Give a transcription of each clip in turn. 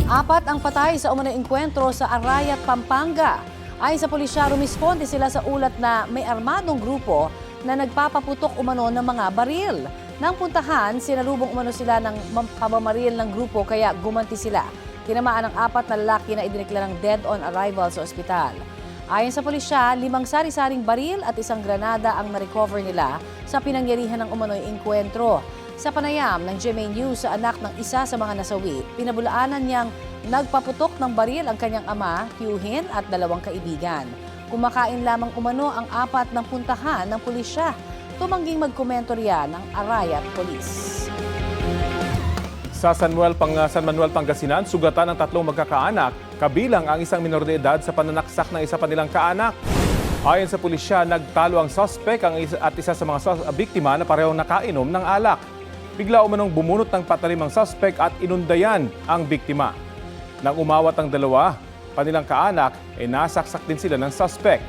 Apat ang patay sa umunang engkwentro sa Arayat, Pampanga. Ayon sa pulisya, rumisponde sila sa ulat na may armadong grupo na nagpapaputok umano ng mga baril. Nang puntahan, sinalubong umano sila ng pamamaril ng grupo kaya gumanti sila. Tinamaan ang apat na lalaki na idineklarang dead on arrival sa ospital. Ayon sa pulisya, 5 sari-saring baril at 1 granada ang na-recover nila sa pinangyarihan ng umano'y engkwentro. Sa panayam ng GMA News sa anak ng isa sa mga nasawi, pinabulaanan niyang nagpaputok ng baril ang kanyang ama, tiyuhin at 2 kaibigan. Kumakain lamang umano ang apat ng puntahan ng pulisya. Tumangging magkomento riyan ng Arayat Police. Sa San Manuel, Pangasinan, sugatan ng 3 magkakaanak, kabilang ang isang minor de edad sa pananaksak ng isa pa nilang kaanak. Ayon sa pulisya, nagtalo ang suspect at isa sa mga biktima na parehong nakainom ng alak. Bigla umanong bumunot ng patalim ang suspect at inundayan ang biktima. Nang umawat ang dalawa, panilang kaanak, nasaksak din sila ng suspect.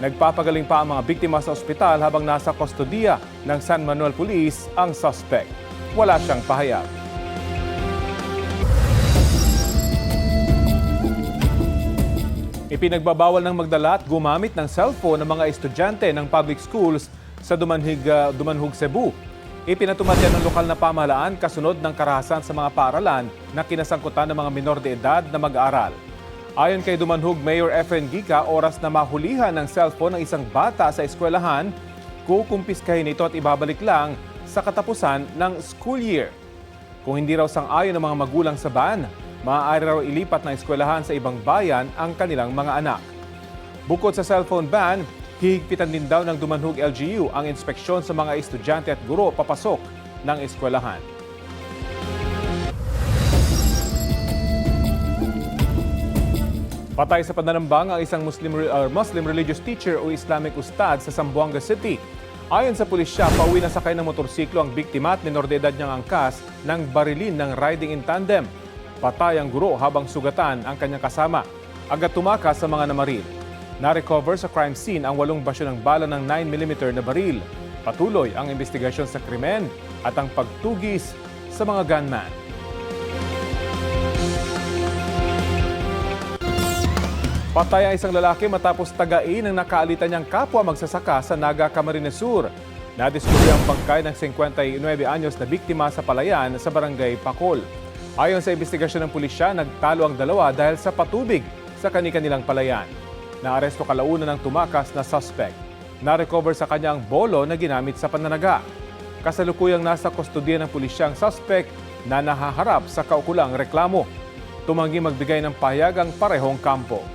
Nagpapagaling pa ang mga biktima sa ospital habang nasa kustodiya ng San Manuel Police ang suspect. Wala siyang pahayag. Ipinagbabawal ng magdala at gumamit ng cellphone ng mga estudyante ng public schools sa Dumanhog, Cebu. Ipinatupad yan ng lokal na pamahalaan kasunod ng karahasan sa mga paaralan na kinasangkutan ng mga minor de edad na mag-aaral. Ayon kay Dumanhog Mayor Efren Gica, oras na mahulihan ng cellphone ng isang bata sa eskwelahan, kukumpiskahin ito at ibabalik lang sa katapusan ng school year. Kung hindi raw sang-ayon ng mga magulang sa ban, maaari raw ilipat ng eskwelahan sa ibang bayan ang kanilang mga anak. Bukod sa cellphone ban, hihigpitan din daw ng Dumanhog LGU ang inspeksyon sa mga estudyante at guro papasok ng eskwelahan. Patay sa pananambang ang isang Muslim religious teacher o Islamic ustad sa Zamboanga City. Ayon sa pulisya, pauwi na sakay ng motorsiklo ang biktima at minor de edad niyang angkas ng barilin ng riding in tandem. Patay ang guro habang sugatan ang kanyang kasama. Agad tumakas sa mga namaril. Na-recover sa crime scene ang 8 basyo ng bala ng 9mm na baril. Patuloy ang investigasyon sa krimen at ang pagtugis sa mga gunman. Patay ang isang lalaki matapos tagain ng nakaalitan niyang kapwa magsasaka sa Naga, Camarines Sur. Nadiskubre ang bangkay ng 59 anyos na biktima sa palayan sa barangay Pacol. Ayon sa investigasyon ng pulisya, nagtalo ang dalawa dahil sa patubig sa kani-kanilang palayan. Naaresto kalaunan ng tumakas na suspect. Na-recover sa kanyang bolo na ginamit sa pananaga. Kasalukuyang nasa kustodiya ng pulisya ang suspect na nahaharap sa kaukulang reklamo. Tumanggi magbigay ng pahayag ang parehong kampo.